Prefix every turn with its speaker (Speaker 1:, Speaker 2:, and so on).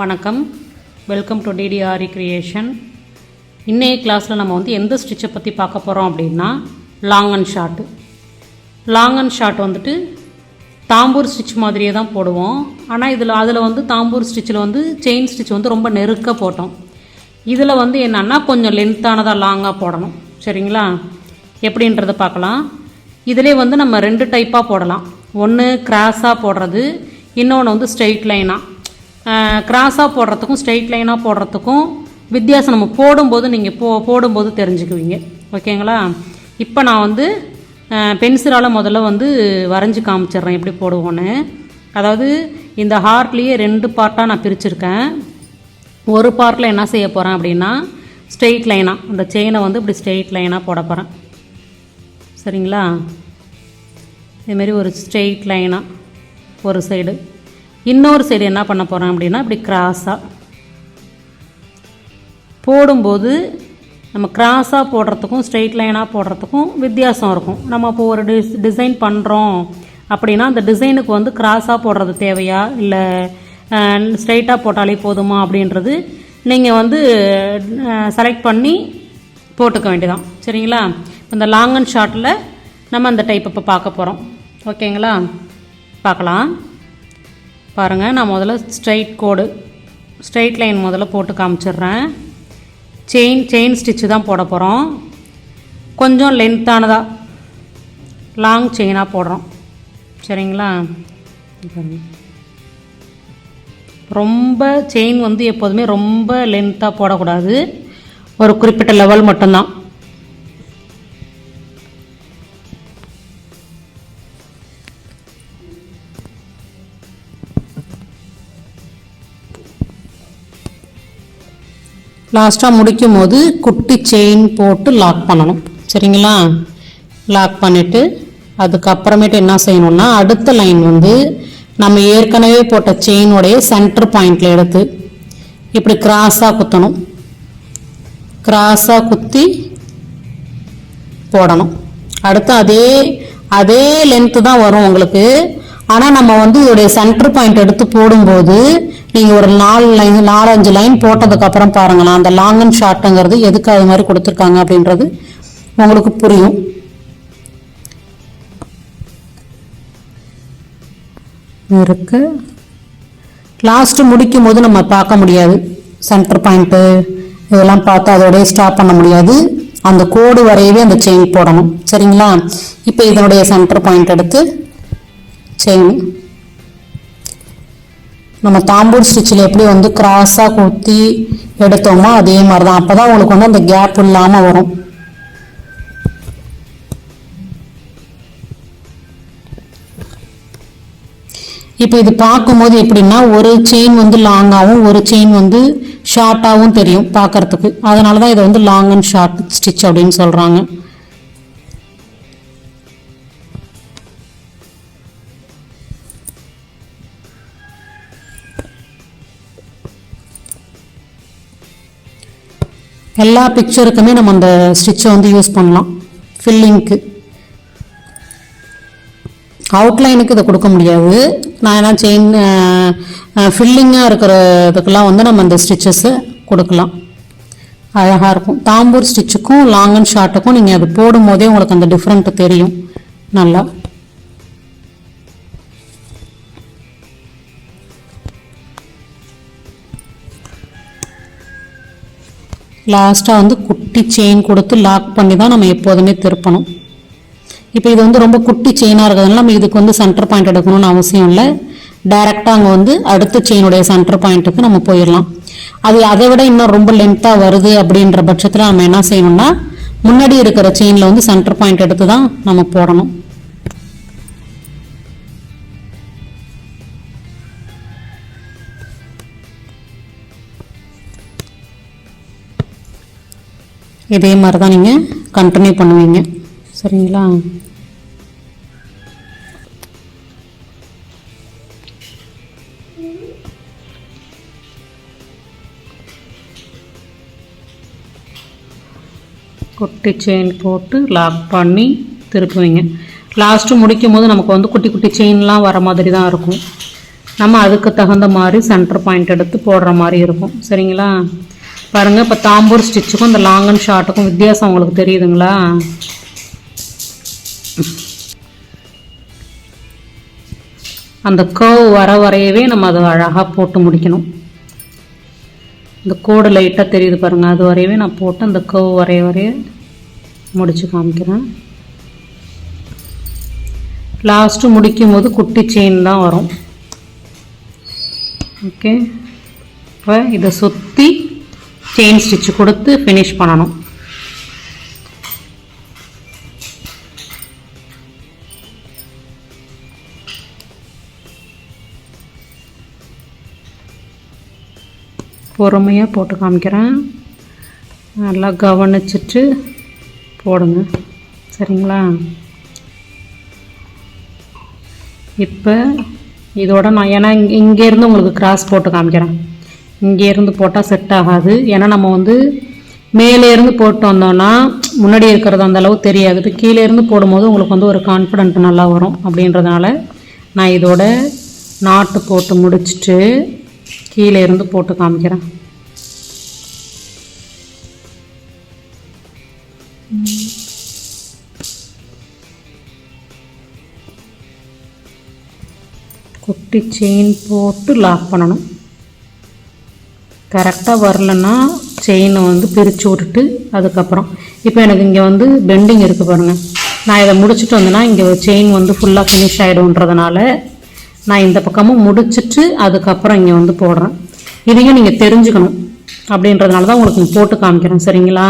Speaker 1: வணக்கம், welcome to டிடிஆர்இ creation. இன்றைய கிளாஸில் நம்ம எந்த ஸ்டிச்சை பற்றி பார்க்க போகிறோம் அப்படின்னா long and short. Long and short tambour stitch மாதிரியே தான் போடுவோம். ஆனால் அதில் தாம்பூர் ஸ்டிச்சில் செயின் ஸ்டிச் ரொம்ப நெருக்க போட்டோம். இதில் என்னென்னா கொஞ்சம் லென்த்தானதாக லாங்காக போடணும். சரிங்களா? எப்படின்றத பார்க்கலாம். இதிலே நம்ம ரெண்டு டைப்பாக போடலாம். ஒன்று கிராஸாக போடுறது, இன்னொன்று ஸ்ட்ரெயிட் லைனாக. கிராஸாக போடுறதுக்கும் ஸ்ட்ரெயிட் லைனாக போடுறதுக்கும் வித்தியாசம் நம்ம போடும்போது நீங்கள் போடும்போது தெரிஞ்சுக்குவீங்க. ஓகேங்களா? இப்போ நான் பென்சிலால் முதல்ல வரைஞ்சி காமிச்சிட்றேன் எப்படி போடுவோன்னு. அதாவது இந்த ஹார்ட்லேயே ரெண்டு பார்ட்டாக நான் பிரிச்சுருக்கேன். ஒரு பார்ட்டில் என்ன செய்ய போகிறேன் அப்படின்னா ஸ்ட்ரெயிட் லைனாக அந்த செயினை இப்படி ஸ்ட்ரெயிட் லைனாக போட போகிறேன். சரிங்களா? இதுமாரி ஒரு ஸ்ட்ரெயிட் லைனாக ஒரு சைடு, இன்னொரு சைடு என்ன பண்ண போகிறேன் அப்படின்னா இப்படி கிராஸாக போடும்போது நம்ம கிராஸாக போடுறதுக்கும் ஸ்ட்ரெயிட் லைனாக போடுறதுக்கும் வித்தியாசம் இருக்கும். நம்ம இப்போ ஒரு டிசைன் பண்ணுறோம் அப்படின்னா அந்த டிசைனுக்கு கிராஸாக போடுறது தேவையா இல்லை ஸ்ட்ரெயிட்டாக போட்டாலே போதுமா அப்படின்றது நீங்கள் செலக்ட் பண்ணி போட்டுக்க வேண்டியதான். சரிங்களா? இந்த லாங் அண்ட் ஷார்ட்டில் நம்ம அந்த டைப் இப்போ பார்க்க போகிறோம். ஓகேங்களா? பார்க்கலாம். பாருங்கள், நான் முதல்ல ஸ்ட்ரெயிட் லைன் முதல்ல போட்டு காமிச்சிடுறேன். செயின் ஸ்டிச்சு தான் போட போகிறோம். கொஞ்சம் லென்த்தானதாக லாங் செயினாக போடுறோம். சரிங்களா? ரொம்ப செயின் எப்போதுமே ரொம்ப லென்த்தாக போடக்கூடாது. ஒரு குறிப்பிட்ட லெவல் மட்டும்தான். லாஸ்ட்டாக முடிக்கும் போது குட்டி செயின் போட்டு லாக் பண்ணணும். சரிங்களா? லாக் பண்ணிவிட்டு அதுக்கப்புறமேட்டு என்ன செய்யணும்னா அடுத்த லைன் நம்ம ஏற்கனவே போட்ட செயினுடைய சென்டர் பாயிண்டில் எடுத்து இப்படி கிராஸாக குத்தணும். கிராஸாக குத்தி போடணும். அடுத்து அதே லென்த்து தான் வரும் உங்களுக்கு. ஆனால் நம்ம இதோடைய சென்டர் பாயிண்ட் எடுத்து போடும்போது நீங்கள் ஒரு 4-5 லைன் போட்டதுக்கப்புறம் பாருங்களேன், அந்த லாங் அண்ட் ஷார்ட்டுங்கிறது எதுக்கு அது மாதிரி கொடுத்துருக்காங்க அப்படின்றது உங்களுக்கு புரியும். இருக்கு. லாஸ்ட்டு முடிக்கும் போது நம்ம பார்க்க முடியாது. சென்டர் பாயிண்ட்டு இதெல்லாம் பார்த்து அதோடய ஸ்டாப் பண்ண முடியாது. அந்த கோடு வரையவே அந்த செயின் போடணும். சரிங்களா? இப்போ இதனுடைய சென்டர் பாயிண்ட் எடுத்து செயின் நம்ம தாம்பூர் ஸ்டிச்சில் எப்படி கிராஸாக குத்தி எடுத்தோமோ அதே மாதிரி தான். அப்போ தான் உங்களுக்கு அந்த கேப் இல்லாமல் வரும். இப்போ இது பார்க்கும்போது எப்படின்னா ஒரு செயின் லாங்காகவும் ஒரு செயின் ஷார்ட்டாகவும் தெரியும் பார்க்கறதுக்கு. அதனால தான் இதை லாங் அண்ட் ஷார்ட் ஸ்டிச் அப்படின்னு சொல்கிறாங்க. எல்லா பிக்சருக்குமே நம்ம அந்த ஸ்டிச்சை யூஸ் பண்ணலாம். ஃபில்லிங்க்கு, அவுட்லைனுக்கு இதை கொடுக்க முடியாது. நான் ஏன்னா செயின் ஃபில்லிங்காக இருக்கிறதுக்கெல்லாம் நம்ம அந்த ஸ்டிச்சஸை கொடுக்கலாம். அழகாக இருக்கும். தாம்பூர் ஸ்டிச்சுக்கும் லாங் அண்ட் ஷார்ட்டுக்கும் நீங்கள் அது போடும் போதே உங்களுக்கு அந்த டிஃப்ரெண்ட் தெரியும் நல்லா. லாஸ்ட்டாக குட்டி செயின் கொடுத்து லாக் பண்ணி தான் நம்ம எப்போதுமே திருப்பணும். இப்போ இது ரொம்ப குட்டி செயினாக இருக்கிறதுனால நம்ம இதுக்கு சென்டர் பாயிண்ட் எடுக்கணும்னு அவசியம் இல்லை. டைரெக்டாக அங்கே அடுத்த செயினுடைய சென்டர் பாயிண்ட்டுக்கு நம்ம போயிடலாம். அதை விட இன்னும் ரொம்ப லென்த்தாக வருது அப்படின்ற பட்சத்தில் நம்ம என்ன செய்யணும்னா முன்னாடி இருக்கிற செயினில் சென்டர் பாயிண்ட் எடுத்து தான் நம்ம போடணும். இதே மாதிரி தான் நீங்கள் கண்டினியூ பண்ணுவீங்க. சரிங்களா? குட்டி செயின் போட்டு லாக் பண்ணி திருப்புவீங்க. லாஸ்ட்டு முடிக்கும் போது நமக்கு குட்டி குட்டி செயின்லாம் வர மாதிரி தான் இருக்கும். நம்ம அதுக்கு தகுந்த மாதிரி சென்டர் பாயிண்ட் எடுத்து போடுற மாதிரி இருக்கும். சரிங்களா? பாருங்கள், இப்போ தாம்பூர் ஸ்டிச்சுக்கும் இந்த லாங் அண்ட் ஷார்ட்டுக்கும் வித்தியாசம் உங்களுக்கு தெரியுதுங்களா? அந்த கர்வ் வரையவே நம்ம அதை அழகாக போட்டு முடிக்கணும். இந்த கோடு லைட்டாக தெரியுது பாருங்கள், அது வரையவே நான் போட்டு அந்த கர்வ் வரைய முடித்து காமிக்கிறேன். லாஸ்ட்டு முடிக்கும் போது குட்டி செயின் தான் வரும். ஓகே, இப்போ இதை சுற்றி செயின் ஸ்டிச் கொடுத்து ஃபினிஷ் பண்ணணும். பொறுமையாக போட்டு காமிக்கிறேன், நல்லா கவனிச்சிட்டு போடுங்க. சரிங்களா? இப்போ இதோட நான் ஏன்னா இங்கேருந்து உங்களுக்கு கிராஸ் போட்டு காமிக்கிறேன். இங்கேருந்து போட்டால் செட் ஆகாது. ஏன்னா நம்ம வந்து மேலேருந்து போட்டு வந்தோன்னா முன்னாடி இருக்கிறது அந்தளவு தெரியாது. இப்போ கீழேருந்து போடும்போது உங்களுக்கு வந்து ஒரு கான்ஃபிடென்ட் நல்லா வரும். அப்படின்றதுனால நான் இதோட நாட்டு போட்டு முடிச்சுட்டு கீழே இருந்து போட்டு காமிக்கிறேன். குட்டி செயின் போட்டு லாக் பண்ணணும். கரெக்டாக வரலன்னா செயினை வந்து பிரித்து விட்டுட்டு அதுக்கப்புறம் இப்போ எனக்கு இங்கே வந்து பெண்டிங் இருக்குது பாருங்கள். நான் இதை முடிச்சுட்டு வந்தேன்னா இங்கே செயின் வந்து ஃபுல்லாக ஃபினிஷ் ஆகிடும்ன்றதுனால நான் இந்த பக்கமும் முடிச்சுட்டு அதுக்கப்புறம் இங்கே வந்து போடுறேன். இதையும் நீங்கள் தெரிஞ்சுக்கணும் அப்படின்றதுனால தான் உங்களுக்கு போட்டு காமிக்கிறேன். சரிங்களா?